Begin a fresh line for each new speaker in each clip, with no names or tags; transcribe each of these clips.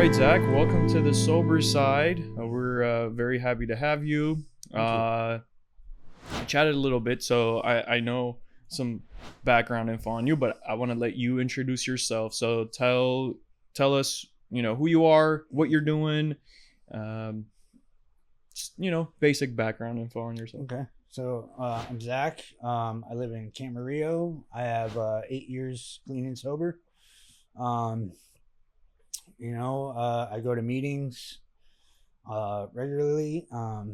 right, Zach, welcome to the sober side. We're very happy to have you. I chatted a little bit, so I know some background info on you, but I want to let you introduce yourself. So tell us, who you are, what you're doing, um, just, basic background info on yourself.
Okay. So I'm Zach. I live in Camarillo. I have 8 years clean and sober. I go to meetings regularly. I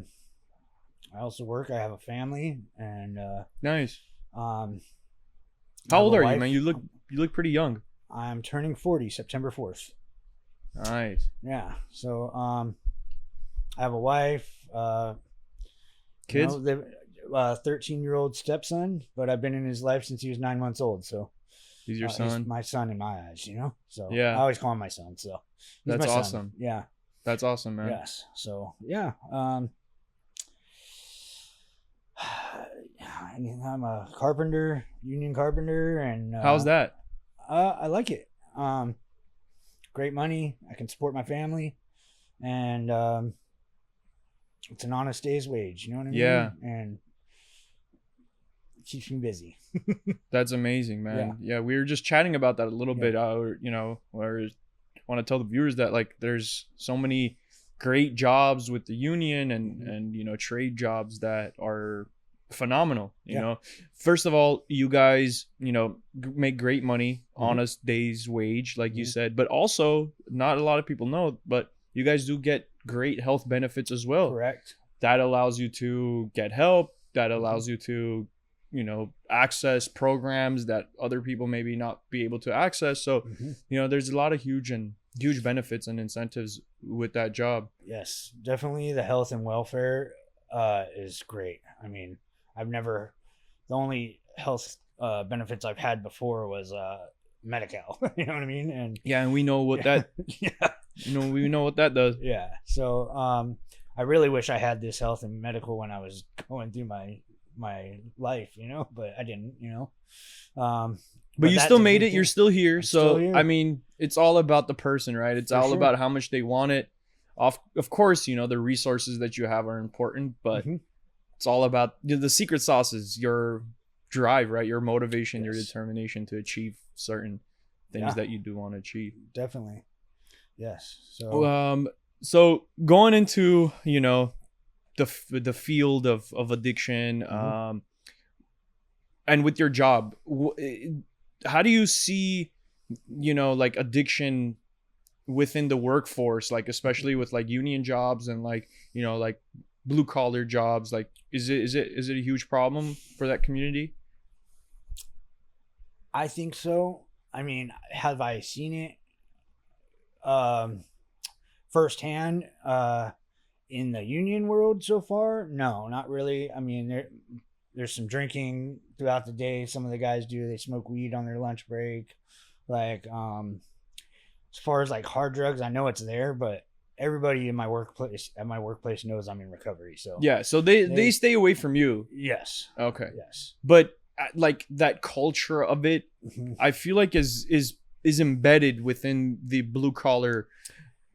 also work. I have a family, and
Nice.
I
How
have
old
a
are you,
wife.
man? You look pretty young.
I'm turning 40 September 4th.
Nice.
Yeah. So I have a wife.
Kids?
13-year-old stepson, but I've been in his life since he was 9 months old. So
He's your
he's
son.
my son in my eyes, So
Yeah.
I always call him my son. So he's
That's
my son.
awesome.
Yeah.
That's awesome, man.
Yes. So yeah. I'm a carpenter, union carpenter, and
How's that?
I like it. Great money. I can support my family, and it's an honest day's wage. You know what I mean?
Yeah.
And it keeps me busy.
That's amazing, man. Yeah, we were just chatting about that a little bit. Where I want to tell the viewers that like there's so many great jobs with the union and trade jobs that are phenomenal. You know, first of all, you guys make great money, honest day's wage, like you said, but also not a lot of people know, but you guys do get great health benefits as well.
Correct.
That allows you to get help. That allows you to access programs that other people maybe not be able to access. So there's a lot of huge benefits and incentives with that job.
Yes, definitely. The health and welfare is great. I mean, the only health benefits I've had before was Medi-Cal. You know what I mean?
And we know what that we know what that does.
Yeah. So I really wish I had this health and medical when I was going through my life, but I didn't,
But you still made it. You're still here.
I'm
So
still here.
I mean, it's all about the person, right? It's all about how much they want it. Of course, the resources that you have are important, but it's all about the secret sauce is your drive, right? Your motivation, your determination to achieve certain things that you do want to achieve.
Definitely. Yes. So
so going into the field of addiction, and with your job, how do you see like addiction within the workforce, like especially with like union jobs and like like blue collar jobs? Like is it a huge problem for that community?
I think so. I mean, have I seen it firsthand in the union world so far? No, not really. I mean, there's some drinking throughout the day. Some of the guys they smoke weed on their lunch break. Like as far as like hard drugs, I know it's there, but everybody at my workplace knows I'm in recovery. So
yeah, so they stay away from you.
Yes.
Okay.
Yes.
But like that culture of it, I feel like is embedded within the blue collar.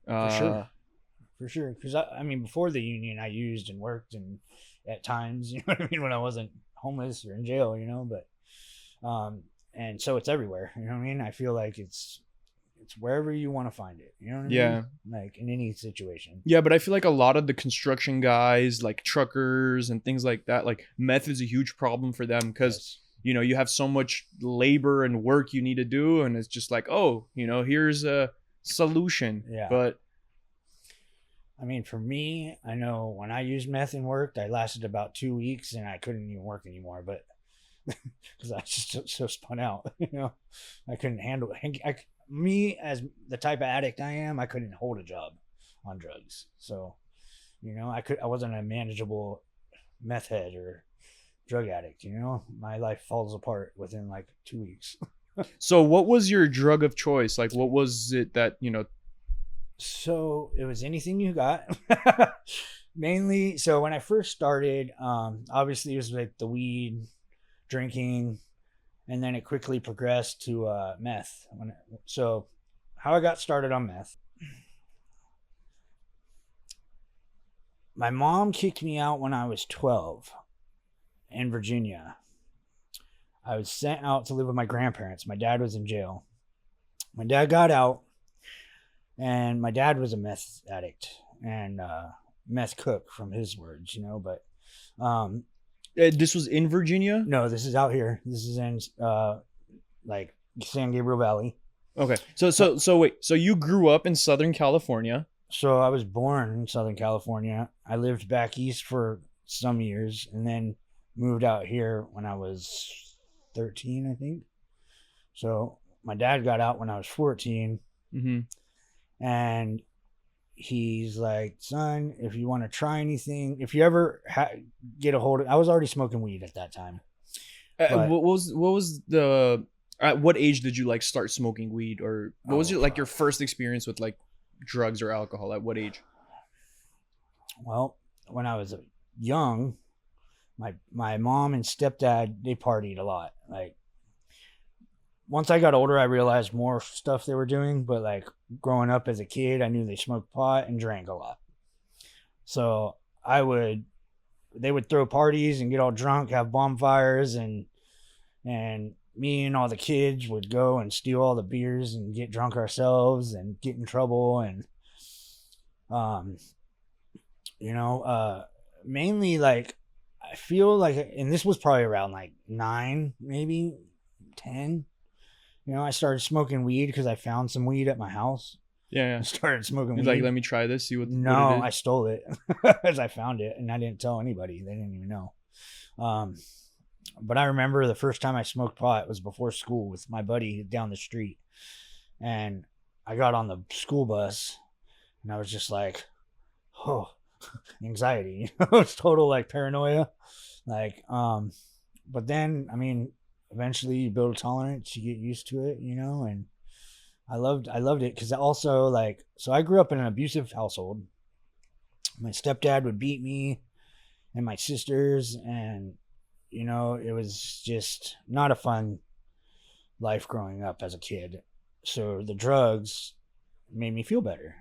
For sure. Because I mean, before the union, I used and worked and at times, you know what I mean, when I wasn't homeless or in jail, but and so it's everywhere. You know what I mean? I feel like it's wherever you want to find it. You know what I mean? Like in any situation.
Yeah, but I feel like a lot of the construction guys, like truckers and things like that, like meth is a huge problem for them because you have so much labor and work you need to do, and it's just like, oh, here's a solution.
Yeah.
But
I mean, for me, I know when I used meth and worked, I lasted about 2 weeks and I couldn't even work anymore, but because I was just so spun out, I couldn't handle it. Me as the type of addict I am, I couldn't hold a job on drugs. So, I wasn't a manageable meth head or drug addict, my life falls apart within like 2 weeks.
So what was your drug of choice? Like, what was it that,
So it was anything you got. Mainly, so when I first started, obviously it was like the weed, drinking, and then it quickly progressed to meth. So how I got started on meth, my mom kicked me out when I was 12 in Virginia. I was sent out to live with my grandparents. My dad was in jail. My dad got out, and my dad was a meth addict and meth cook, from his words, you know. But
this was in Virginia?
no, this is out here. This is in like San Gabriel Valley.
Okay. So wait. So you grew up in Southern California?
So I was born in Southern California. I lived back east for some years, and then moved out here when I was 13, I think. So my dad got out when I was 14.
Mm-hmm.
And he's like, son, if you want to try anything, if you ever get a hold of, I was already smoking weed at that time.
What was the at what age did you like start smoking weed, or what was your like your first experience with like drugs or alcohol? At what age?
Well, when I was young, my mom and stepdad, they partied a lot. Like, once I got older, I realized more stuff they were doing, but like growing up as a kid, I knew they smoked pot and drank a lot. So they would throw parties and get all drunk, have bonfires, and me and all the kids would go and steal all the beers and get drunk ourselves and get in trouble. And, mainly like, I feel like, and this was probably around like 9, maybe 10. You know, I started smoking weed because I found some weed at my house.
Yeah.
I started smoking weed.
Like, let me try this, see what.
No,
what it is.
I stole it as I found it, and I didn't tell anybody. They didn't even know. But I remember the first time I smoked pot was before school with my buddy down the street, and I got on the school bus, and I was just like, oh, anxiety. It was total like paranoia, like. But then, I mean, eventually you build a tolerance, you get used to it, you know, and I loved it because also, like, so I grew up in an abusive household. My stepdad would beat me and my sisters, and, you know, it was just not a fun life growing up as a kid. So the drugs made me feel better,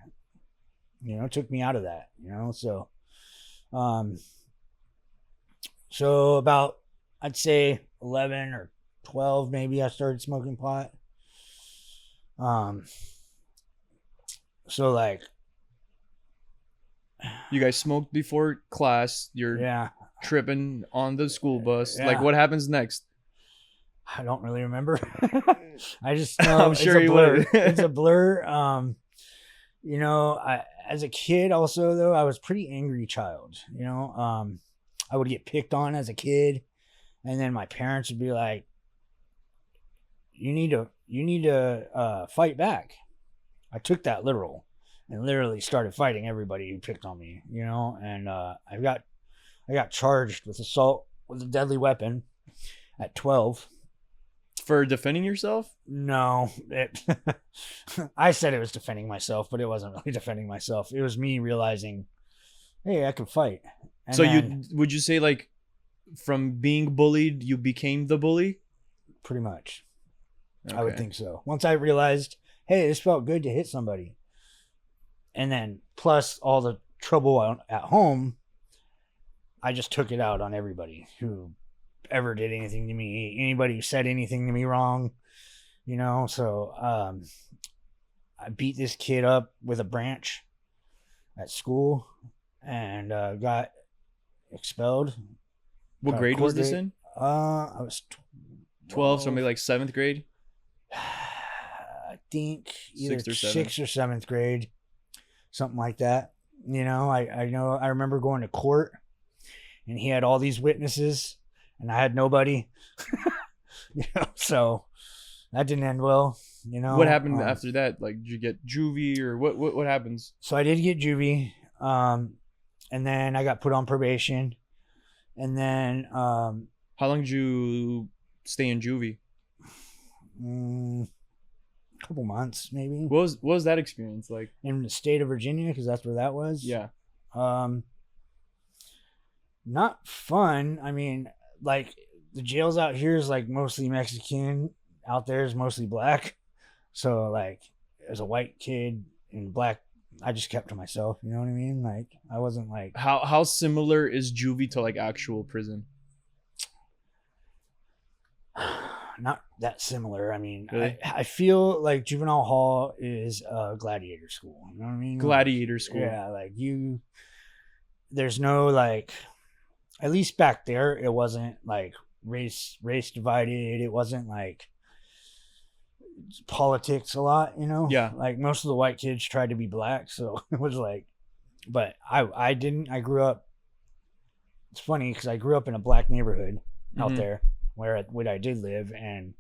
you know, took me out of that, you know. So about, I'd say 11 or 12 maybe, I started smoking pot. So like,
you guys smoked before class, you're tripping on the school bus. Like, what happens next?
I don't really remember. I just know
I'm sure
it's a blur.
would.
It's a blur. You know, as a kid also, though, I was pretty angry child, you know. I would get picked on as a kid, and then my parents would be like, you need to fight back. I took that literal and literally started fighting everybody who picked on me, you know. And I got charged with assault with a deadly weapon at 12.
For defending yourself?
No, I said it was defending myself, but it wasn't really defending myself. It was me realizing, hey, I can fight. And
so would you say, like, from being bullied, you became the bully?
Pretty much.
Okay.
I would think so. Once I realized, hey, this felt good to hit somebody. And then plus all the trouble at home, I just took it out on everybody who ever did anything to me, anybody who said anything to me wrong, you know. So I beat this kid up with a branch at school and got expelled.
What grade was this in?
I was
12, so maybe like 7th grade.
I think either 6th or 7th grade, something like that. You know, I remember going to court, and he had all these witnesses, and I had nobody. You know, so that didn't end well. You know,
what happened after that? Like, did you get juvie, or what happens?
So I did get juvie, and then I got put on probation, and then
how long did you stay in juvie?
A couple months, maybe.
What was that experience like?
In the state of Virginia, because that's where that was.
Yeah.
Not fun. I mean, like, the jails out here is like mostly Mexican. Out there is mostly black. So like, as a white kid in black I just kept to myself. You know what I mean? Like, I wasn't like,
How similar is juvie to like actual prison?
not that similar. I mean,
Really?
I feel like juvenile hall is a gladiator school. You know what I mean?
Gladiator
Like,
school.
yeah, like there's no like, at least back there, it wasn't like race divided. It wasn't like politics a lot, you know?
Yeah.
Like most of the white kids tried to be black, so it was like, but I didn't. I grew up, it's funny because I grew up in a black neighborhood out there where I did live, and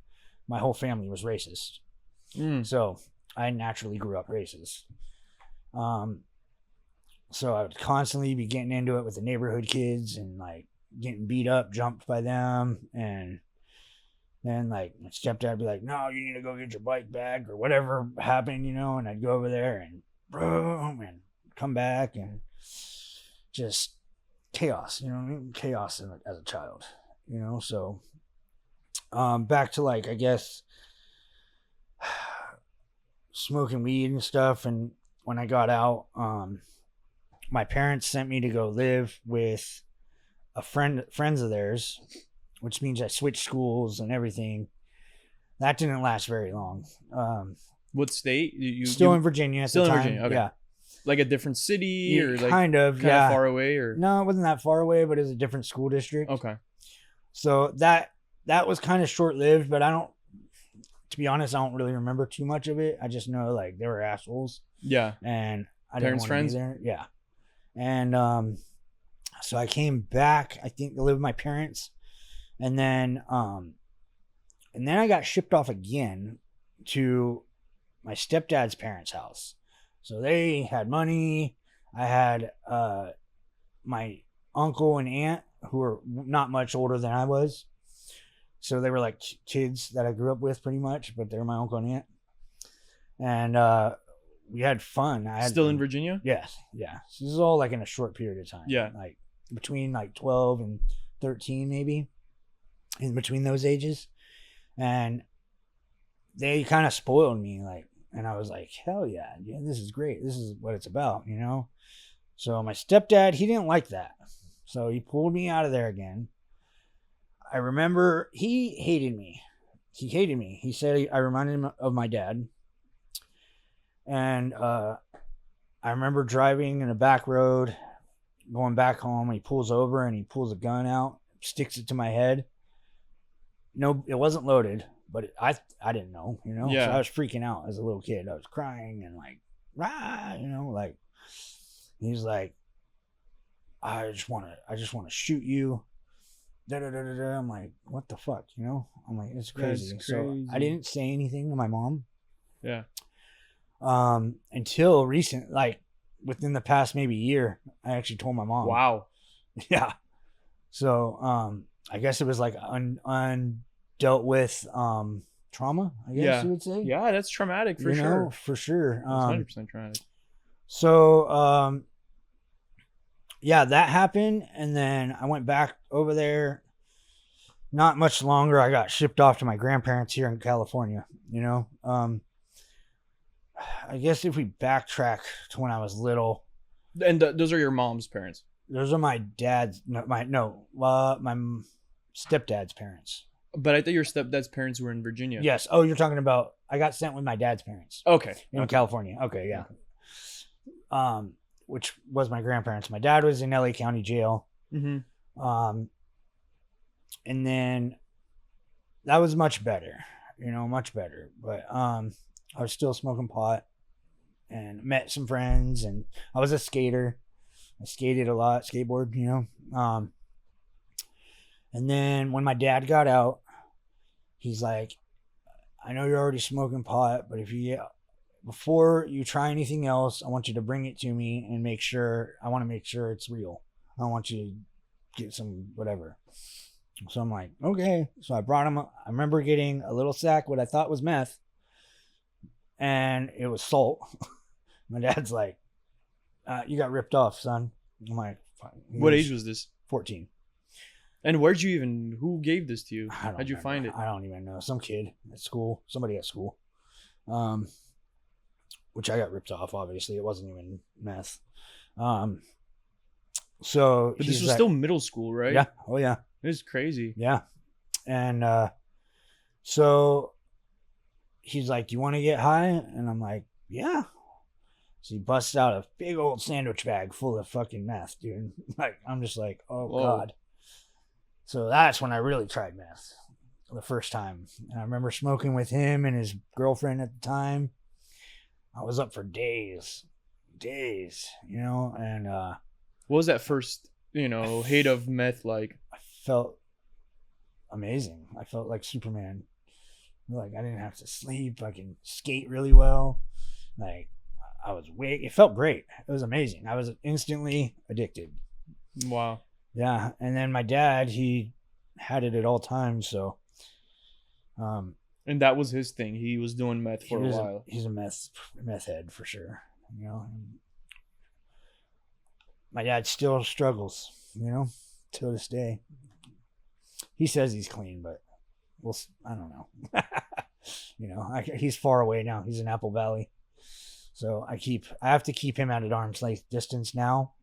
my whole family was racist. So I naturally grew up racist. So I would constantly be getting into it with the neighborhood kids and like getting beat up, jumped by them. And then like my stepdad would be like, no, you need to go get your bike back or whatever happened, you know, and I'd go over there and boom and come back and just chaos, you know what I mean? Chaos as a child, you know? So back to like, I guess, smoking weed and stuff. And when I got out, my parents sent me to go live with friends of theirs, which means I switched schools and everything. That didn't last very long.
What state?
Still in Virginia at the time. Still in Virginia,
okay.
Yeah.
Like a different city or like
kind of
far away or?
No, it wasn't that far away, but it was a different school district.
Okay.
So that was kind of short-lived, but to be honest, I don't really remember too much of it. I just know like they were assholes.
Yeah.
And I
Parents,
didn't want to be there. Yeah. And so I came back, I think, to live with my parents. And then I got shipped off again to my stepdad's parents' house. So they had money. I had my uncle and aunt who were not much older than I was. So they were like kids that I grew up with pretty much, but they were my uncle and aunt. And we had fun.
Still in Virginia?
Yes. Yeah. So this is all like in a short period of time.
Yeah.
Like between like 12 and 13 maybe. In between those ages. And they kind of spoiled me, like, and I was like, hell yeah, this is great. This is what it's about, you know? So my stepdad, he didn't like that. So he pulled me out of there again. I remember he hated me. He said I reminded him of my dad. And I remember driving in a back road, going back home, and he pulls over and he pulls a gun out, sticks it to my head. No, it wasn't loaded, but I didn't know, you know?
Yeah.
So I was freaking out as a little kid. I was crying and like, rah, you know, like, he's like, I just want to shoot you. Da, da, da, da, da. I'm like, what the fuck, you know? I'm like, it's crazy. So I didn't say anything to my mom.
Yeah.
Until recent, like within the past maybe year, I actually told my mom.
Wow.
Yeah. So, I guess it was like undealt with trauma, I guess you would say.
Yeah, that's traumatic for sure.
Know, for sure.
100% traumatic.
So, yeah, that happened. And then I went back over there. Not much longer. I got shipped off to my grandparents here in California, you know. I guess if we backtrack to when I was little.
And those are your mom's parents?
Those are my dad's, my stepdad's parents.
But I thought your stepdad's parents were in Virginia.
Yes. Oh, you're talking about, I got sent with my dad's parents.
Okay.
In California. Okay, yeah. Okay. Which was my grandparents. My dad was in LA County Jail. Mm-hmm. And then that was much better, you know, much better. But I was still smoking pot and met some friends, and I was a skater. I skated a lot, skateboard, you know. And then when my dad got out, he's like, I know you're already smoking pot, but before you try anything else, I want you to bring it to me and I want to make sure it's real. I don't want you to get some whatever. So I'm like, okay. So I brought him, I remember getting a little sack, what I thought was meth, and it was salt. My dad's like, you got ripped off, son. I'm like, fine.
What age was this?
14.
And who gave this to you? How'd you find it?
I don't even know. Some kid at school, somebody at school. which I got ripped off. Obviously, it wasn't even meth. So,
but this was still middle school, right?
Yeah. Oh yeah.
It was crazy.
Yeah. And so he's like, "You want to get high?" And I'm like, "Yeah." So he busts out a big old sandwich bag full of fucking meth, dude. Like, I'm just like, oh, whoa. God. So that's when I really tried meth the first time. And I remember smoking with him and his girlfriend at the time. I was up for days, and
what was that first, hit of meth like?
I felt amazing. I felt like Superman. Like, I didn't have to sleep. I can skate really well. Like, I was it felt great. It was amazing. I was instantly addicted.
Wow.
Yeah. And then my dad, he had it at all times. So,
and that was his thing. He was doing meth for a while.
He's a meth head for sure. My dad still struggles, till this day. He says he's clean, but I don't know. He's far away now. He's in Apple Valley. So I have to keep him at an arm's length distance now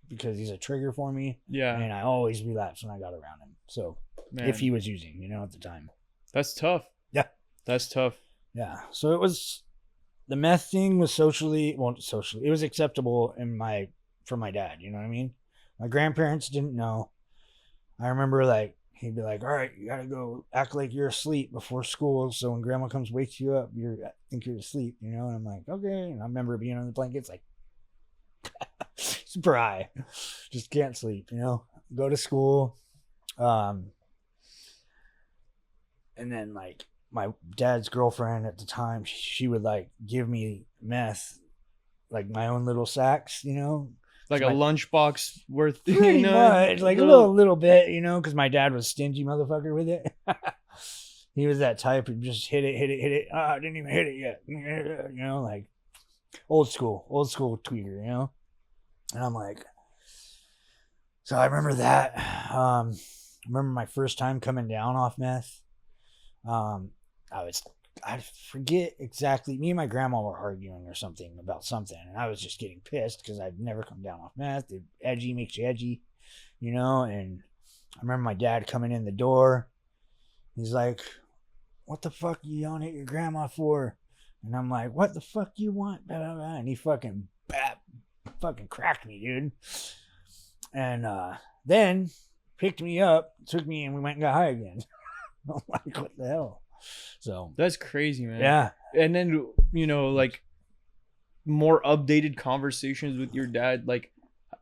because he's a trigger for me.
Yeah.
And I always relapse when I got around him. So if he was using, at the time.
That's tough.
Yeah.
That's tough.
Yeah. So the meth thing was it was acceptable for my dad. You know what I mean? My grandparents didn't know. I remember he'd be like, "All right, you gotta go act like you're asleep before school. So when grandma comes wakes you up, I think you're asleep, And I'm like, okay. And I remember being on the blankets like super high, just can't sleep, Go to school, and then my dad's girlfriend at the time, she would give me meth, my own little sacks,
like a lunchbox worth,
pretty much, a little bit, because my dad was a stingy motherfucker with it. He was that type who just hit it. Oh, I didn't even hit it yet. Old school tweaker, And I'm like, so I remember that. I remember my first time coming down off meth. I forget exactly. Me and my grandma were arguing or something about something, and I was just getting pissed because I'd never come down off meth. It makes you edgy, And I remember my dad coming in the door. He's like, "What the fuck are you yelling at your grandma for?" And I'm like, "What the fuck you want?" Blah, blah, blah. And he fucking cracked me, dude. And then picked me up, took me, and we went and got high again. I'm like, what the hell? So
that's crazy, man.
Yeah.
And then, more updated conversations with your dad.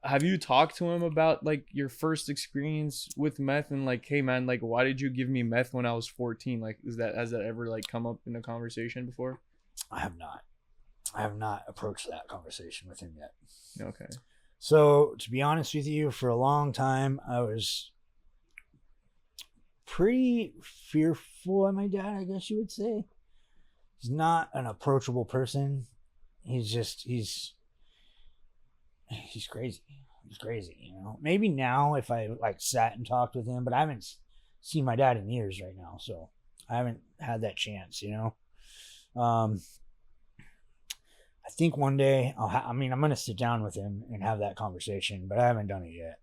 Have you talked to him about your first experience with meth and hey man, why did you give me meth when I was 14? Has that ever come up in a conversation before?
I have not approached that conversation with him yet.
Okay.
So to be honest with you, for a long time I was pretty fearful of my dad, I guess you would say. He's not an approachable person. He's crazy. He's crazy, Maybe now if I sat and talked with him, but I haven't seen my dad in years right now, so I haven't had that chance, I think one day I'm going to sit down with him and have that conversation, but I haven't done it yet.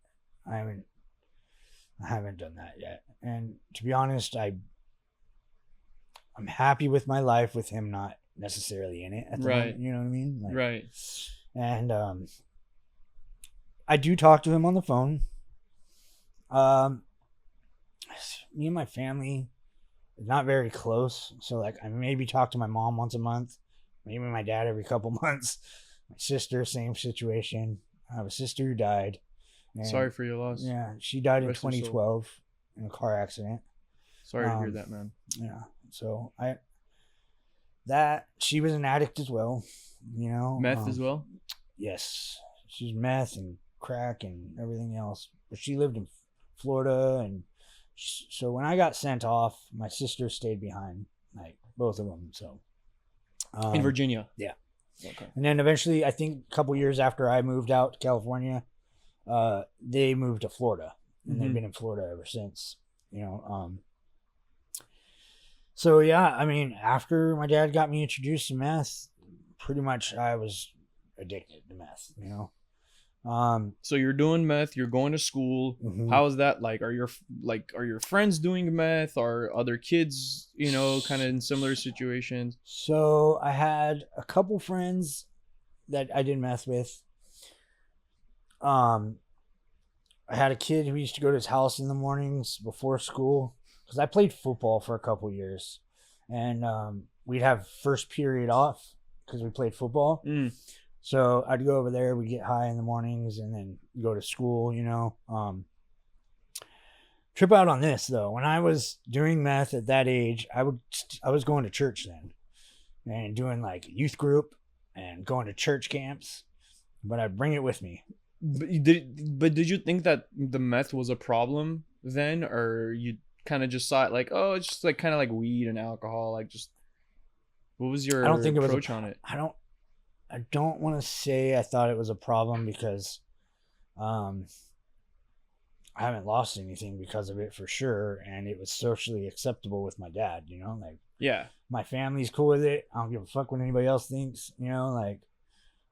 I haven't done that yet. And to be honest, I'm happy with my life with him not necessarily in it at the moment, you know what I mean?
Right.
And I do talk to him on the phone. Me and my family are not very close, so I maybe talk to my mom once a month, maybe my dad every couple months. My sister, same situation. I have a sister who died.
Sorry for your loss.
Yeah, she died in 2012 in a car accident.
Sorry to hear that, man.
Yeah, so she was an addict as well,
Meth as well?
Yes, she's meth and crack and everything else. But she lived in Florida, and so when I got sent off, my sister stayed behind, both of them. So
in Virginia.
Yeah.
Okay.
And then eventually, I think a couple years after I moved out to California, they moved to Florida, and they've been in Florida ever since. So yeah, after my dad got me introduced to meth, pretty much I was addicted to meth, you know.
So you're doing meth, you're going to school.
Mhm.
How is that like? Are your friends doing meth? Are other kids, you know, kind of in similar situations?
So I had a couple friends that I did meth with. I had a kid who used to go to his house in the mornings before school because I played football for a couple years, and we'd have first period off because we played football. So I'd go over there, we'd get high in the mornings, and then go to school, you know. Trip out on this though. When I was doing meth at that age, I was going to church then, and doing like youth group and going to church camps, but I'd bring it with me.
But did you think that the meth was a problem then, or you kind of just saw it like, oh, it's just like kind of like weed and alcohol, like just what was your approach on it?
I don't want to say I thought it was a problem because I haven't lost anything because of it for sure, and it was socially acceptable with my dad, you know, like
Yeah.
my family's cool with it. I don't give a fuck what anybody else thinks, you know, like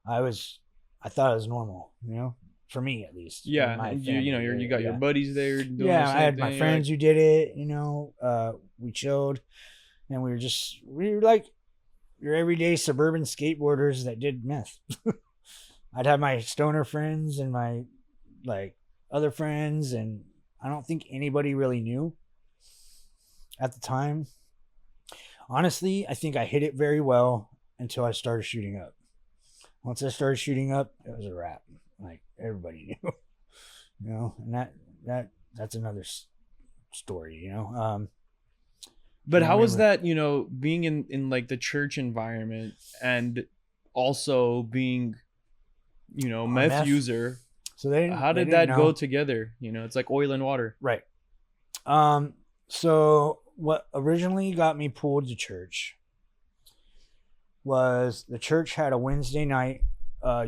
I thought it was normal, you know, for me at least.
Yeah, and you got your buddies there doing the
I
same
had my
thing,
friends who did it, you know. We chilled, and we were like your everyday suburban skateboarders that did meth. I'd have my stoner friends and my like other friends, and I don't think anybody really knew at the time. Honestly, I think I hit it very well until I started shooting up. Once I started shooting up, it was a wrap. Like everybody knew, you know, and that's another story, you know.
But how was that, you know, being in like the church environment and also being, you know, meth user?
So
how did that go together? You know, it's like oil and water.
Right. So what originally got me pulled to church was the church had a Wednesday night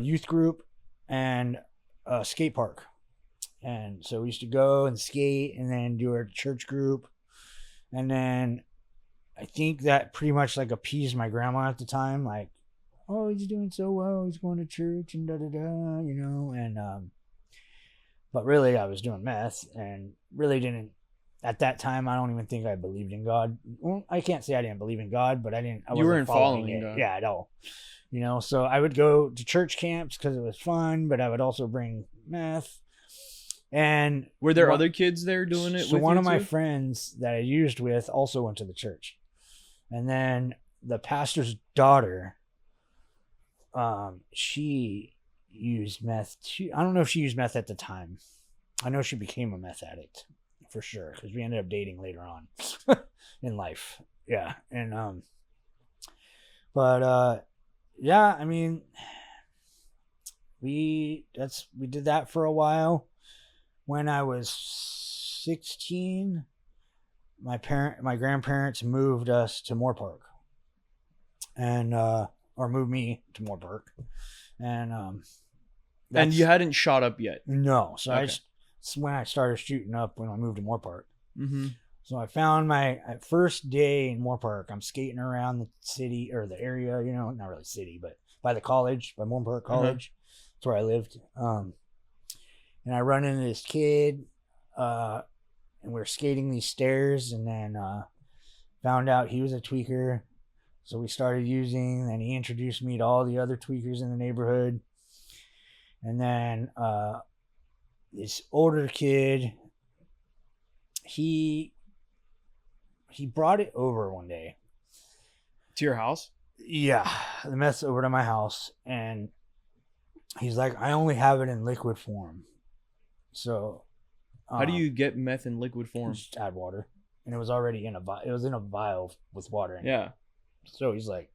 youth group and a skate park. And so we used to go and skate and then do our church group. And then I think that pretty much like appeased my grandma at the time. Like, oh, he's doing so well. He's going to church and da-da-da, you know. And, but really I was doing meth and really didn't, at that time, I don't even think I believed in God. Well, I can't say I didn't believe in God, but I wasn't following it. God. Yeah, at all. You know, so I would go to church camps because it was fun, but I would also bring meth. And
were there other kids there doing it?
So one of my friends that I used with also went to the church, and then the pastor's daughter, she used meth too. I don't know if she used meth at the time. I know she became a meth addict for sure because we ended up dating later on in life. Yeah, and but yeah, I mean, we did that for a while. When I was 16, my grandparents moved us to Moore Park, and or moved me to Moore Park, and
you hadn't shot up yet.
No, so okay. It's when I started shooting up when I moved to Moore Park.
Mm-hmm.
So I found my first day in Moore Park. I'm skating around the city or the area, you know, not really city, but by the college, by Moore Park College. Mm-hmm. That's where I lived. And I run into this kid, and we're skating these stairs, and then found out he was a tweaker. So we started using, and he introduced me to all the other tweakers in the neighborhood. And then this older kid, he brought it over one day.
To your house?
Yeah, the meth's over to my house, and he's like, I only have it in liquid form. So
how do you get meth in liquid form?
Just add water, and it was already in a vial with water in it.
Yeah.
So he's like,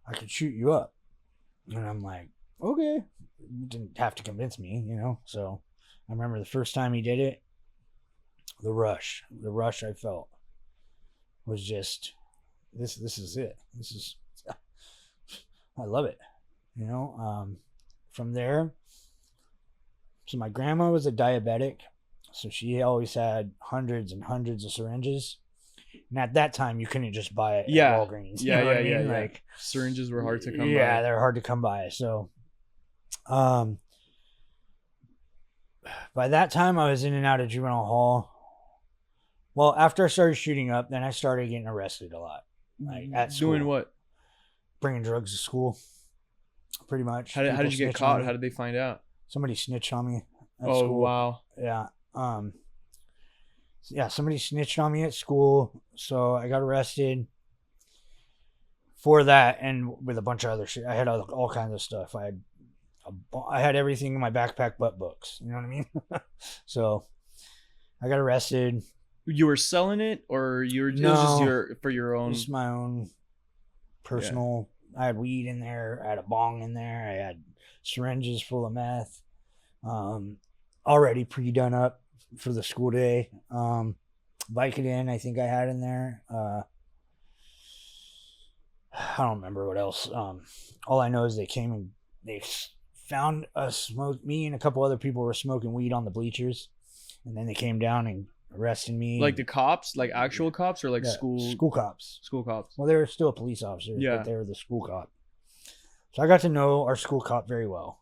I could shoot you up, and I'm like, okay. You didn't have to convince me, you know. So I remember the first time he did it, the rush I felt was just this is it. I love it, you know. From there. So my grandma was a diabetic, so she always had hundreds and hundreds of syringes. And at that time, you couldn't just buy it
Yeah.
at Walgreens.
Yeah,
you know
yeah,
what I
yeah,
mean?
yeah.
Like,
Syringes were hard to come by.
Yeah, they're hard to come by. So, by that time, I was in and out of juvenile hall. Well, after I started shooting up, then I started getting arrested a lot. Like at school.
Doing what?
Bringing drugs to school. Pretty much.
How did you get caught? How did they find out?
Somebody snitched on me at
Oh,
school.
wow.
Yeah. Yeah, somebody snitched on me at school, so I got arrested for that, and with a bunch of other shit. I had all kinds of stuff. I had everything in my backpack but books. You know what I mean? So I got arrested.
You were selling it, or it was just for your own?
Just my own personal. Yeah. I had weed in there. I had a bong in there. I had syringes full of meth, already pre-done up for the school day. Vicodin, I think I had in there. I don't remember what else. All I know is they came and they found us me and a couple other people were smoking weed on the bleachers, and then they came down and arrested me.
Like the cops, like actual cops, or like school
cops.
School cops.
Well, they were still a police officer,
yeah,
but they were the school cop. So I got to know our school cop very well.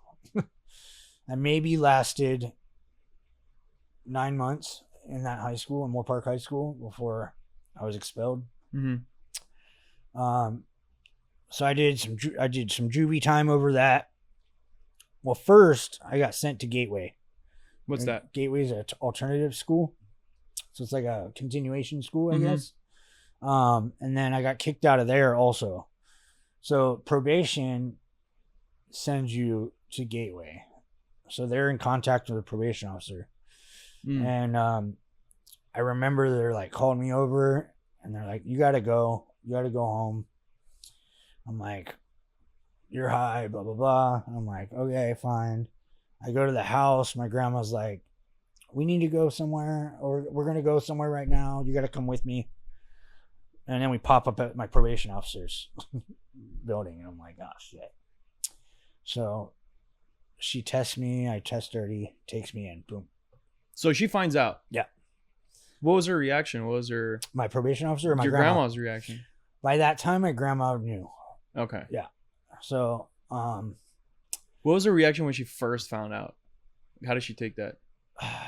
I maybe lasted 9 months in that high school, in Moore Park High School, before I was expelled.
Mm-hmm.
So I did some juvie time over that. Well, first I got sent to Gateway.
What's that?
Gateway is an alternative school, so it's like a continuation school, I guess. And then I got kicked out of there also. So probation sends you to Gateway, so they're in contact with a probation officer. And I remember they're like called me over and they're like, you gotta go home. I'm like, you're high, blah blah blah. And I'm like, okay, fine. I go to the house. My grandma's like, we need to go somewhere, or we're gonna go somewhere right now. You gotta come with me. And then we pop up at my probation officer's building, and I'm like, oh shit. So she tests me, I test dirty, takes me in, boom.
So she finds out.
Yeah.
What was her reaction? What was her...
My probation officer or my
grandma's reaction?
By that time, my grandma knew.
Okay.
Yeah. So,
what was her reaction when she first found out? How did she take that?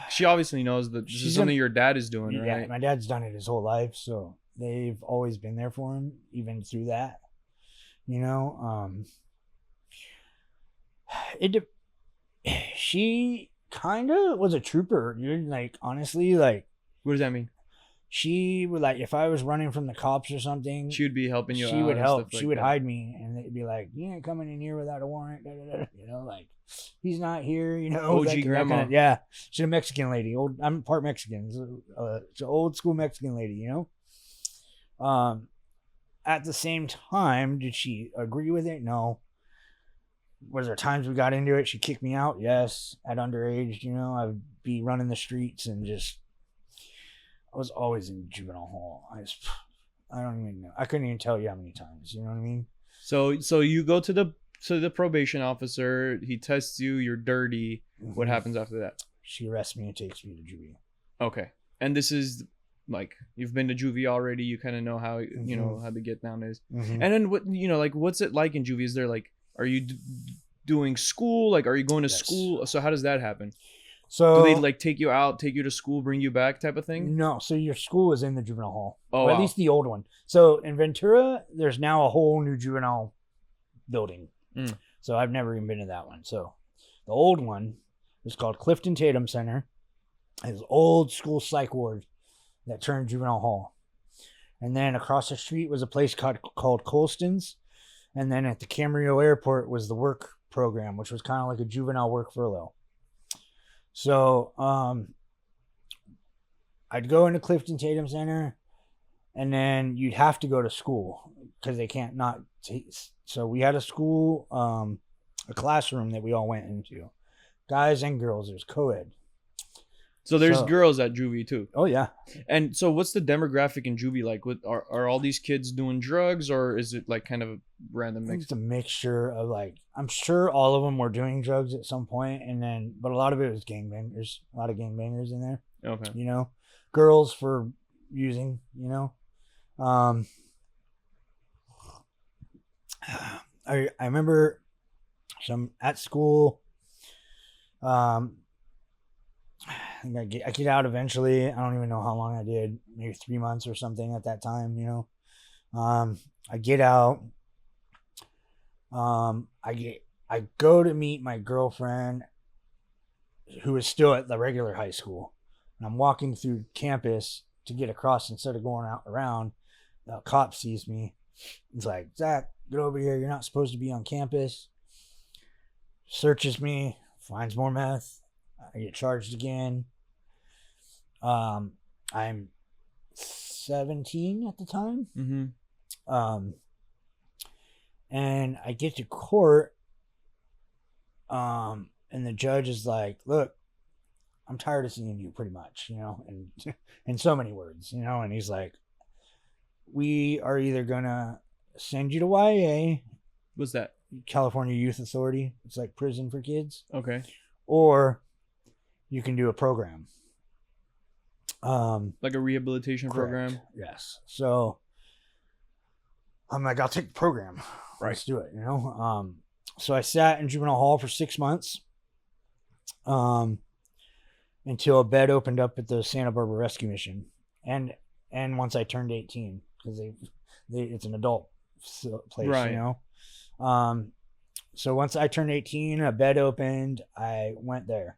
She obviously knows that this is something your dad is doing, right?
Yeah, my dad's done it his whole life, so they've always been there for him, even through that. You know, she kind of was a trooper, dude. Like, honestly, like...
What does that mean?
She would, like, if I was running from the cops or something...
She would be helping you out.
She would help.
Like
she would hide me, and they'd be like, you ain't coming in here without a warrant. Da, da, da. You know, like, he's not here, you know.
OG grandma.
Yeah. She's a Mexican lady. I'm part Mexican. It's an old school Mexican lady, you know? At the same time, did she agree with it? No. Was there times we got into it? She kicked me out? Yes. At underage, you know, I would be running the streets and just... I was always in juvenile hall. I don't even know. I couldn't even tell you how many times. You know what I mean?
So you go to the probation officer. He tests you. You're dirty. Mm-hmm. What happens after that?
She arrests me and takes me to juvie.
Okay. And this is like, you've been to juvie already. You kind of know how, you know, how the get down is. Mm-hmm. And then what, you know, like, what's it like in juvie? Is there like, are you doing school? Like, are you going to school? So how does that happen? So do they like take you out, take you to school, bring you back type of thing?
No. So your school is in the juvenile hall.
Oh,
or at least the old one. So in Ventura, there's now a whole new juvenile building. So I've never even been to that one. So the old one is called Clifton Tatum Center. It's old school psych ward that turned juvenile hall. And then across the street was a place called Colston's. And then at the Camarillo Airport was the work program, which was kind of like a juvenile work furlough. So, I'd go into Clifton Tatum Center, and then you'd have to go to school because they can't not so we had a school, a classroom that we all went into, guys and girls. There's co-ed.
So there's girls at juvie too.
Oh yeah.
And so what's the demographic in juvie like? What are all these kids doing drugs, or is it like kind of a random mix?
It's a mixture of, like, I'm sure all of them were doing drugs at some point, but a lot of it was gangbangers. A lot of gangbangers in there.
Okay.
You know, girls for using, you know. Um, I remember at school. I get out eventually. I don't even know how long I did. Maybe 3 months or something at that time. I get out. I go to meet my girlfriend, who is still at the regular high school, and I'm walking through campus to get across instead of going out around. The cop sees me. He's like, "Zach, get over here. You're not supposed to be on campus." Searches me, finds more meth. I get charged again. I'm 17 at the time.
Mm-hmm.
And I get to court. And the judge is like, "Look, I'm tired of seeing you," pretty much, and in so many words, and he's like, "We are either gonna send you to YA."
What's that?
California Youth Authority. It's like prison for kids.
Okay.
Or you can do a program.
Like a rehabilitation
correct.
program?
Yes. So I'm like, I'll take the program.
Right.
Let's do it, So I sat in juvenile hall for 6 months. Until a bed opened up at the Santa Barbara Rescue Mission. And once I turned 18, because it's an adult place,
right.
So once I turned 18, a bed opened. I went there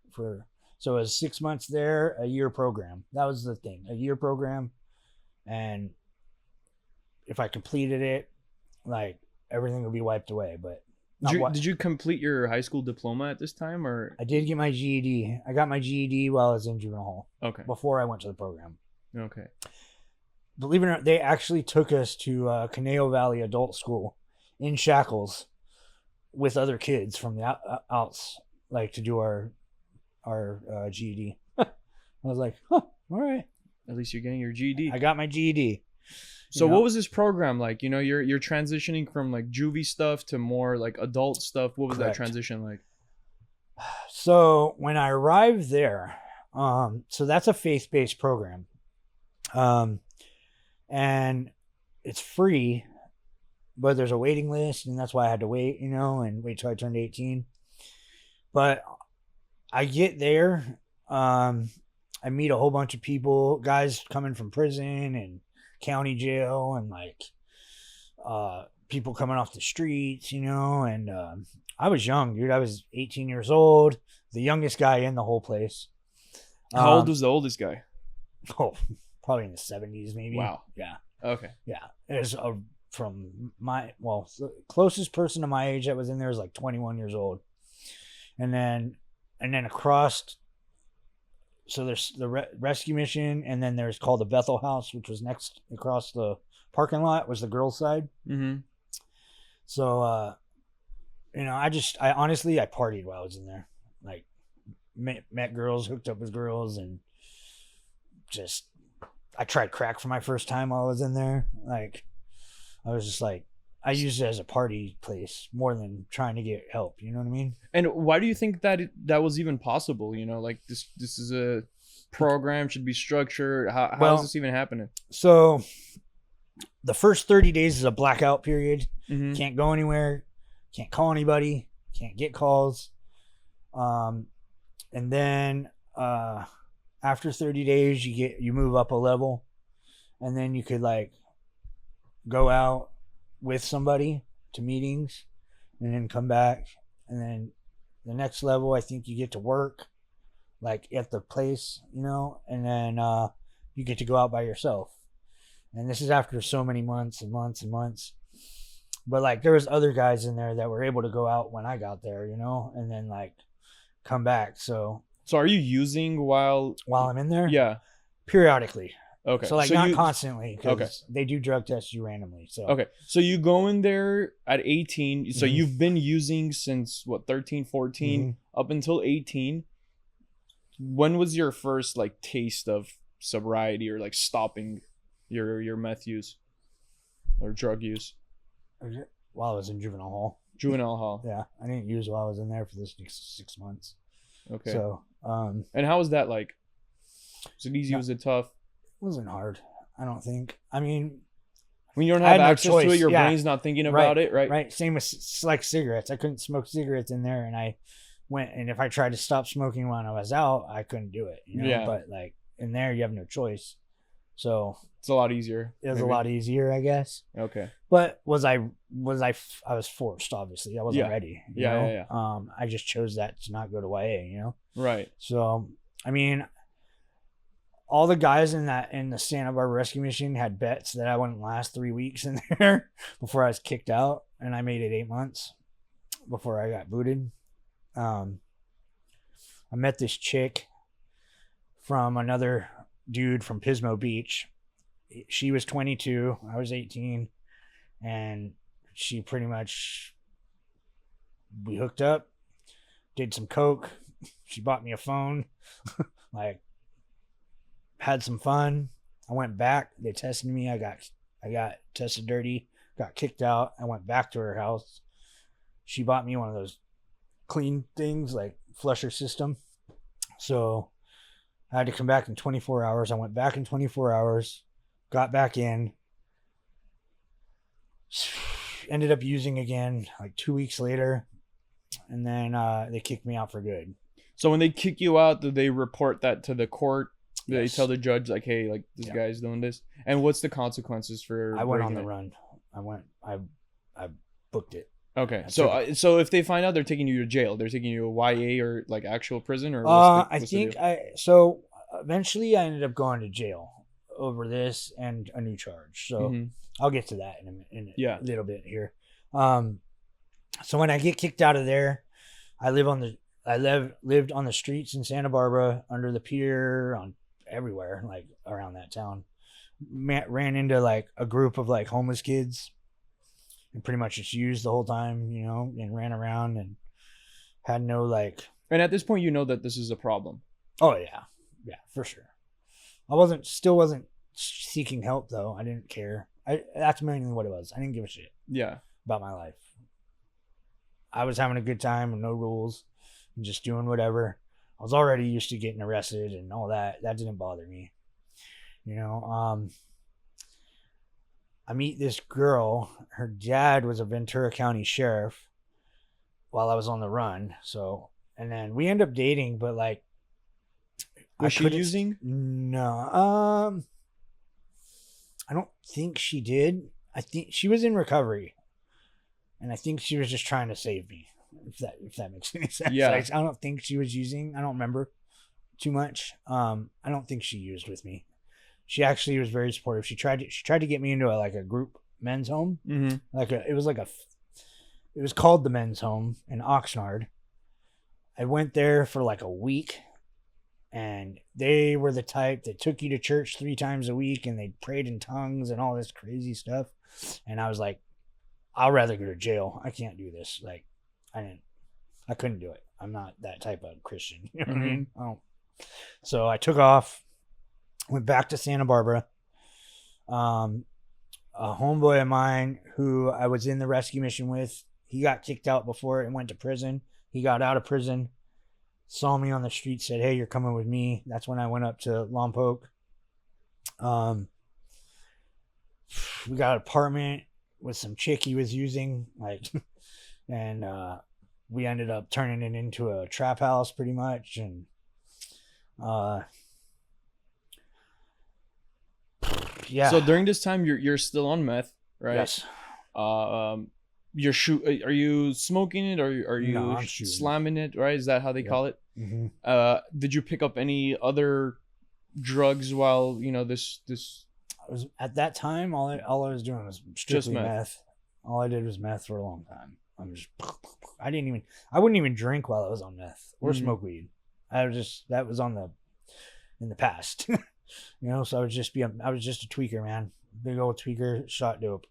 so it was 6 months there, a year program. That was the thing, a year program. And if I completed it, like, everything would be wiped away. But
did you complete your high school diploma at this time, or?
I did get my GED. I got my GED while I was in juvenile hall.
Okay.
Before I went to the program.
Okay.
Believe it or not, they actually took us to Conejo Valley Adult School in shackles with other kids from the outs, like, to do our GED. I was like, all right.
At least you're getting your GED.
I got my GED.
So what was this program like? You're transitioning from like juvie stuff to more like adult stuff. What was
correct.
that transition like?
So when I arrived there, so that's a faith-based program. And it's free, but there's a waiting list, and that's why I had to wait, and wait till I turned 18. But I get there, I meet a whole bunch of people, guys coming from prison and county jail, and like people coming off the streets, and I was young, dude. I was 18 years old, the youngest guy in the whole place.
How old was the oldest guy?
Oh, probably in the 70s, maybe.
Wow.
Yeah.
Okay.
Yeah. There's the closest person to my age that was in there was like 21 years old. And then across, so there's the rescue mission, and then there's called the Bethel House, which was next across the parking lot, was the girls' side.
Mm-hmm.
So, I honestly partied while I was in there. Like, met girls, hooked up with girls, and just, I tried crack for my first time while I was in there. Like, I was just like, I used it as a party place more than trying to get help. You know what I mean?
And why do you think that was even possible? Like this is a program, should be structured. How is this even happening?
So the first 30 days is a blackout period.
Mm-hmm.
Can't go anywhere. Can't call anybody. Can't get calls. And then after 30 days, you move up a level, and then you could like go out with somebody to meetings, and then come back, and then the next level, I think you get to work like at the place, and then you get to go out by yourself. And this is after so many months and months and months. But like, there was other guys in there that were able to go out when I got there, and then like come back. So
are you using while
I'm in there?
Yeah.
Periodically.
Okay.
So like, not constantly, because they do drug test you randomly. So
okay. So you go in there at 18. So
mm-hmm.
you've been using since what, 13, 14, mm-hmm. up until 18. When was your first like taste of sobriety, or like stopping your meth use or drug use?
While I was in juvenile hall.
Juvenile hall.
Yeah. I didn't use while I was in there for this 6 months.
Okay.
So
and how was that like? Was it easy? Was it tough?
It wasn't hard, I don't think. I mean,
When you don't
I
have
had no
access to
choice.
it, your
Yeah.
brain's not thinking about it, right?
Right. Same with like cigarettes. I couldn't smoke cigarettes in there, and I went, and if I tried to stop smoking when I was out, I couldn't do it. You know,
Yeah.
but like in there, you have no choice. So
It's a lot easier.
it was
maybe.
a lot easier, I guess.
Okay.
But I was forced, obviously. I wasn't
Yeah.
ready. You
Yeah,
know?
yeah,
I just chose that to not go to YA, you know?
Right.
So, I mean, all the guys in the Santa Barbara rescue mission had bets that I wouldn't last 3 weeks in there before I was kicked out. And I made it 8 months before I got booted. I met this chick from another dude from Pismo Beach. She was 22. I was 18. And she pretty much, we hooked up, did some coke. She bought me a phone, like had some fun. I went back. They tested me. I got tested dirty, got kicked out. I went back to her house. She bought me one of those clean things like flusher system. So I had to come back in 24 hours. I went back in 24 hours, got back in, ended up using again like 2 weeks later, and then they kicked me out for good.
So when they kick you out, do they report that to the court? Do
Yes.
they tell the judge like, hey, like this guy's doing this? And what's the consequences for?
I went on the
breaking it?
run. I booked it.
Okay,
I
so
took
so if they find out, they're taking you to jail. They're taking you to YA or like actual prison, or what's the deal?
So eventually I ended up going to jail over this and a new charge. So
Mhm.
I'll get to that in
Yeah.
a little bit here. So when I get kicked out of there, I lived on the streets in Santa Barbara, under the pier, on everywhere, like around that town. Ran into like a group of like homeless kids and pretty much just used the whole time, you know, and ran around and had no like.
And at this point, you know that this is a problem.
Oh yeah, for sure. I still wasn't seeking help though. I didn't care. That's mainly what it was. I didn't give a shit
Yeah.
about my life. I was having a good time with no rules and just doing whatever. I was already used to getting arrested and all that. That didn't bother me. You know, I meet this girl. Her dad was a Ventura County sheriff while I was on the run. So, and then we end up dating, but like,
Was she using?
No. I don't think she did. I think she was in recovery, and I think she was just trying to save me. If that makes any sense.
Yeah.
Like, I don't think she was using. I don't remember too much. I don't think she used with me. She actually was very supportive. She tried to get me into a group men's home.
Mm-hmm.
It was called the men's home in Oxnard. I went there for like a week, and they were the type that took you to church 3 times a week, and they prayed in tongues and all this crazy stuff. And I was like, I'd rather go to jail. I can't do this. Like, I couldn't do it. I'm not that type of Christian. You know what I mean? Oh. So I took off, went back to Santa Barbara. A homeboy of mine who I was in the rescue mission with, he got kicked out before and went to prison. He got out of prison, saw me on the street, said, hey, you're coming with me. That's when I went up to Lompoc. We got an apartment with some chick he was using, like, and we ended up turning it into a trap house pretty much. And yeah.
So during this time, you're still on meth, right?
Yes.
Are you smoking it, or are you
No, I'm shooting.
slamming it? Right? Is that how they call it?
Mm-hmm.
Did you pick up any other drugs while this?
At that time, all I was doing was strictly meth. All I did was meth for a long time. I wouldn't even drink while I was on meth or smoke weed. That was in the past. So I was just a tweaker, man. Big old tweaker, shot dope.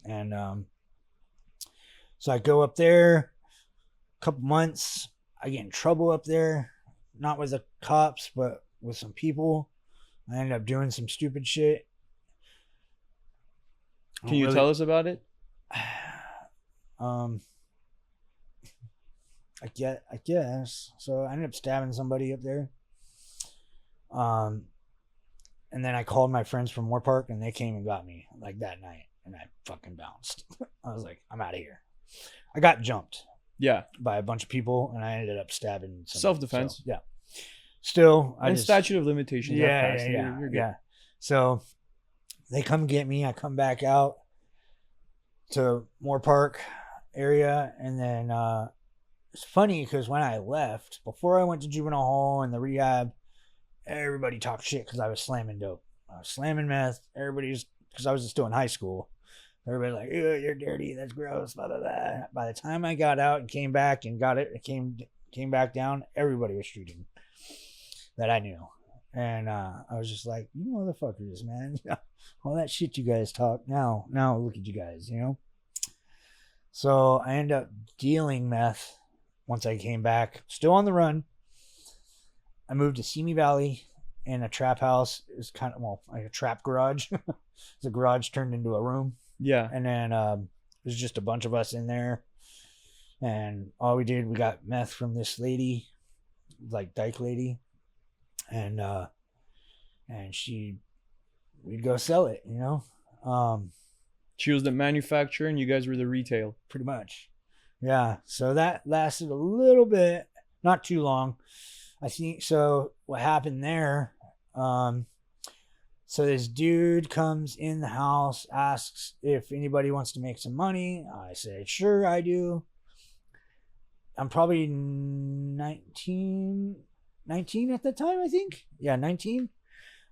And so I go up there a couple months. I get in trouble up there, not with the cops, but with some people. I ended up doing some stupid shit.
Can you tell us about it?
I guess. So I ended up stabbing somebody up there. And then I called my friends from Moore Park, and they came and got me like that night. and I fucking bounced. I was like, I'm out of here. I got jumped.
Yeah.
By a bunch of people, and I ended up stabbing somebody.
Self-defense.
So, yeah. Still,
and statute of limitations.
Yeah.
You're good.
Yeah. So they come get me. I come back out to Moore Park area, and then it's funny because when I left, before I went to juvenile hall and the rehab, everybody talked shit because I was slamming dope. I was slamming meth. Everybody's, because I was still in high school. Everybody like, ew, you're dirty. That's gross. Blah, blah, blah. By the time I got out and came back and got it, came back down, everybody was shooting that I knew. And I was just like, you motherfuckers, man. All that shit you guys talk. Now look at you guys, you know? So I ended up dealing meth once I came back. Still on the run. I moved to Simi Valley in a trap house. It was kind of, like a trap garage. The garage turned into a room.
Yeah.
And then it was just a bunch of us in there. And all we did, we got meth from this lady, like dyke lady. And we'd go sell it, you know?
She was the manufacturer and you guys were the retail.
Pretty much. Yeah. So that lasted a little bit, not too long. I think so. What happened there? So this dude comes in the house, asks if anybody wants to make some money. I said, sure, I do. I'm probably 19 at the time, I think. Yeah, 19.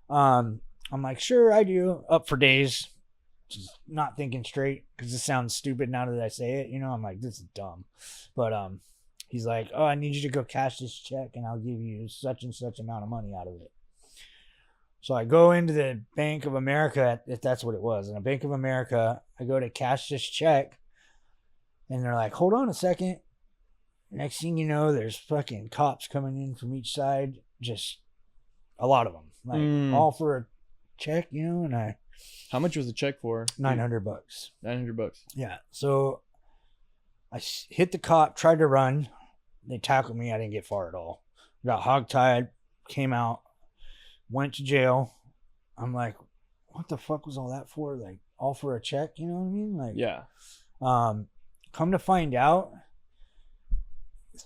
I'm like, sure, I do. Up for days. Just not thinking straight because this sounds stupid now that I say it. You know, I'm like, this is dumb. But he's like, oh, I need you to go cash this check and I'll give you such and such amount of money out of it. So I go into the Bank of America, if that's what it was. In a Bank of America, I go to cash this check and they're like, hold on a second. Next thing you know, there's fucking cops coming in from each side. Just a lot of them. Like all for a check, you know, and
How much was the check for?
$900.
$900.
Yeah. So I hit the cop, tried to run. They tackled me. I didn't get far at all. Got hogtied, came out, went to jail. I'm like, what the fuck was all that for? Like, all for a check, you know what I mean? Like,
yeah.
Come to find out,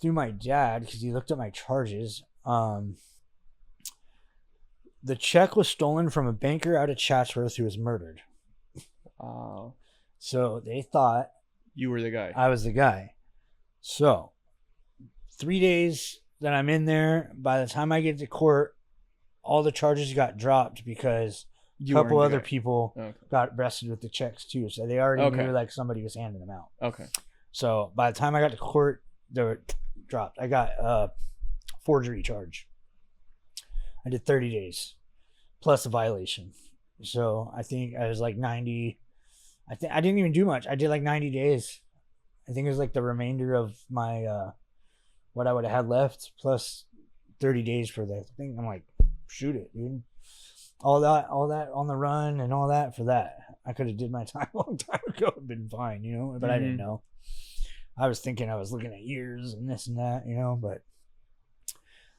through my dad, because he looked at my charges, the check was stolen from a banker out of Chatsworth who was murdered.
Wow.
So they thought
you were the guy.
I was the guy. So 3 days that I'm in there, by the time I get to court, all the charges got dropped because a couple other people got arrested with the checks too. So they already knew like somebody was handing them out.
Okay.
So by the time I got to court, they were dropped. I got a forgery charge. I did 30 days plus a violation. So I think I was like 90. I didn't even do much. I did like 90 days. I think it was like the remainder of my what I would have had left plus 30 days for the thing. I'm like, shoot it, dude. All that on the run and all that for that. I could have did my time a long time ago. It'd been fine, you know, but I didn't know. I was thinking I was looking at years and this and that, you know, but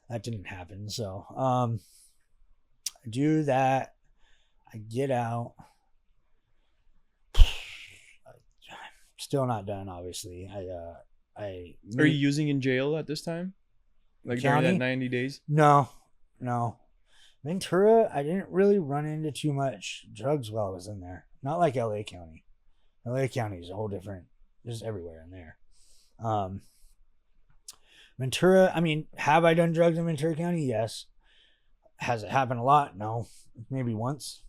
that didn't happen. So I do that. I get out. Still not done, obviously. Are
you using in jail at this time? Like during that 90 days?
No. Ventura, I didn't really run into too much drugs while I was in there. Not like LA County. LA County is a whole different, just everywhere in there. Ventura, I mean, have I done drugs in Ventura County? Yes. Has it happened a lot? No. Maybe once.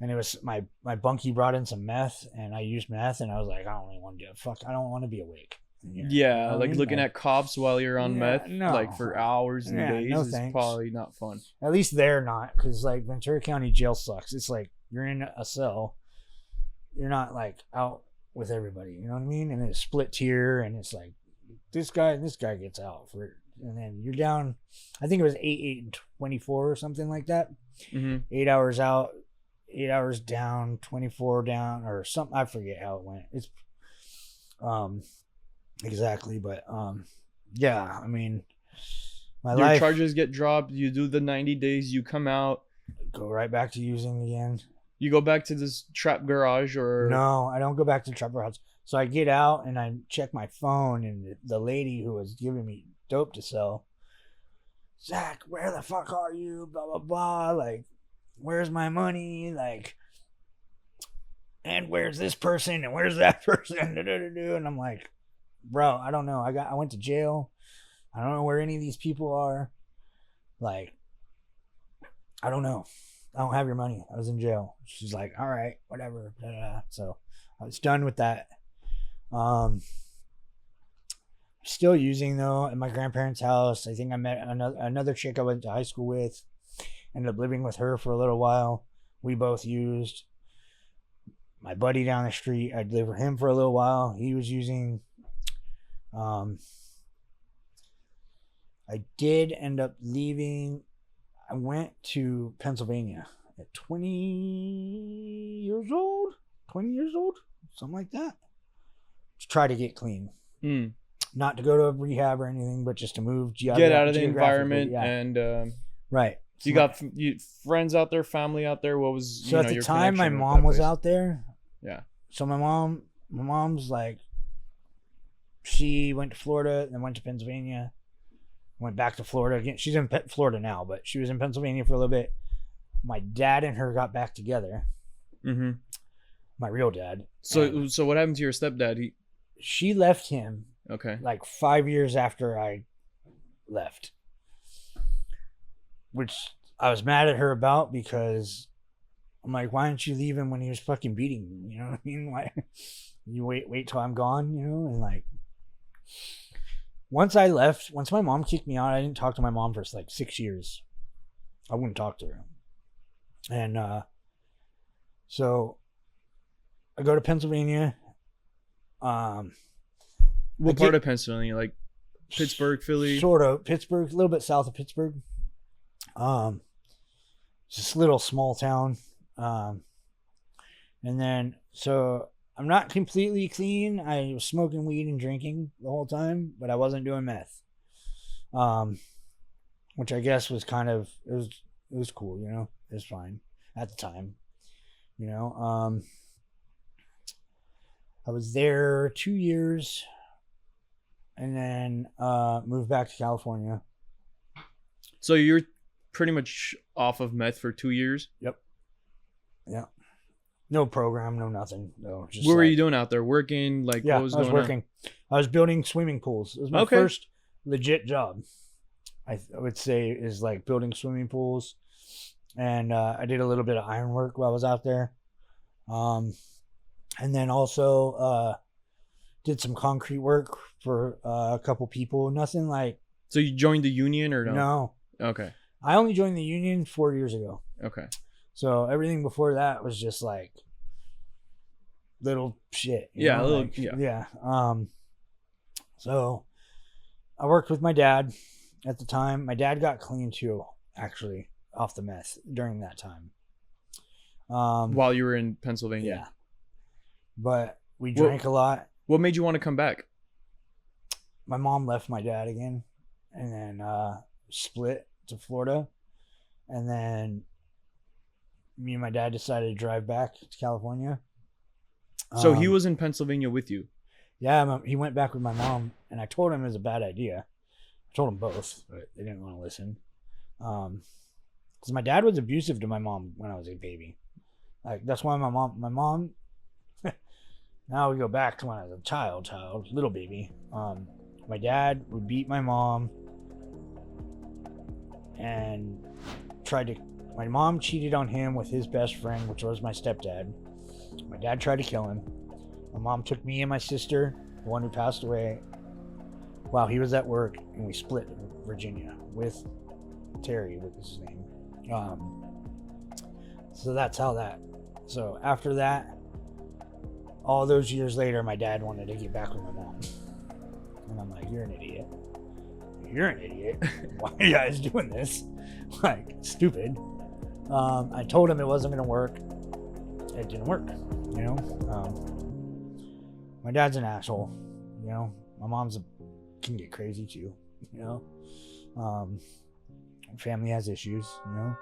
And it was my bunkie brought in some meth and I used meth and I was like, I don't really want to do it. Fuck, I don't want to be awake.
Yeah, like looking at cops while you're on meth, like for hours and days is probably not fun.
At least they're not, because like Ventura County jail sucks. It's like you're in a cell, you're not like out with everybody, you know what I mean? And it's split tier, and it's like this guy gets out for, and then you're down. I think it was 8 and 24 or something like that. 8 hours out, 8 hours down, 24 down, or something. I forget how it went. It's exactly, but yeah, I mean, your
charges get dropped, you do the 90 days, you come out,
go right back to using again.
You go back to this trap garage or?
No, I don't go back to the trapper house. So I get out and I check my phone, and the lady who was giving me dope to sell, Zach, where the fuck are you? Blah, blah, blah. Like, where's my money? Like, and where's this person? And where's that person? And I'm like, bro, I don't know. I went to jail. I don't know where any of these people are. Like, I don't know. I don't have your money. I was in jail. She's like, all right, whatever. So I was done with that. Still using though at my grandparents' house. I think I met another chick I went to high school with. Ended up living with her for a little while. We both used. My buddy down the street, I'd live with him for a little while. He was using. I did end up leaving. I went to Pennsylvania at 20 years old, something like that, to try to get clean. Not to go to a rehab or anything, but just to move.
Get out of the environment. Yeah. And
right.
So you got friends out there, family out there. What was
so at the time my mom was out there?
Yeah.
So my mom's like, she went to Florida, then went to Pennsylvania, went back to Florida again. She's in Florida now, but she was in Pennsylvania for a little bit. My dad and her got back together. Mm-hmm. My real dad.
So what happened to your stepdad?
She left him.
Okay.
Like 5 years after I left, which I was mad at her about, because I'm like, why didn't you leave him when he was fucking beating me? You know what I mean? Why you wait till I'm gone, you know? And like, once I left, once my mom kicked me out, I didn't talk to my mom for like 6 years. I wouldn't talk to her. And so I go to Pennsylvania.
What part of Pennsylvania? Like Pittsburgh, Philly?
Sort of. Pittsburgh, a little bit south of Pittsburgh. Just a little small town. And then, so I'm not completely clean. I was smoking weed and drinking the whole time, but I wasn't doing meth. Which I guess was kind of, it was cool, you know? It was fine at the time, you know? I was there 2 years and then moved back to California.
So you're pretty much off of meth for 2 years?
Yep. Yeah. No program, no nothing. No.
Just what were you doing out there? Working? Like,
yeah,
what was going on?
I was working. I was building swimming pools. It was my first legit job. I would say is like building swimming pools. And I did a little bit of iron work while I was out there. And then also did some concrete work for a couple people. Nothing like...
So you joined the union or no?
No.
Okay.
I only joined the union 4 years ago.
Okay.
So everything before that was just like little shit.
Yeah,
know?
little,
like,
yeah.
Yeah. So I worked with my dad at the time. My dad got clean too, actually, off the meth during that time.
While you were in Pennsylvania?
Yeah. But we drank a lot.
What made you want to come back?
My mom left my dad again and then split to Florida. And then me and my dad decided to drive back to California.
So he was in Pennsylvania with you?
Yeah, he went back with my mom, and I told him it was a bad idea. I told them both, but they didn't want to listen. Because my dad was abusive to my mom when I was a baby. Like, that's why my mom, now we go back to when I was a child, little baby. My dad would beat my mom and my mom cheated on him with his best friend, which was my stepdad. My dad tried to kill him. My mom took me and my sister, the one who passed away, while he was at work, and we split in Virginia with Terry, was his name. So that's how that. So after that, all those years later, my dad wanted to get back with my mom. And I'm like, you're an idiot. You're an idiot. Why are you guys doing this? Like, stupid. I told him it wasn't going to work. It didn't work, you know? My dad's an asshole, you know? My mom's can get crazy too, you know? Family has issues, you know?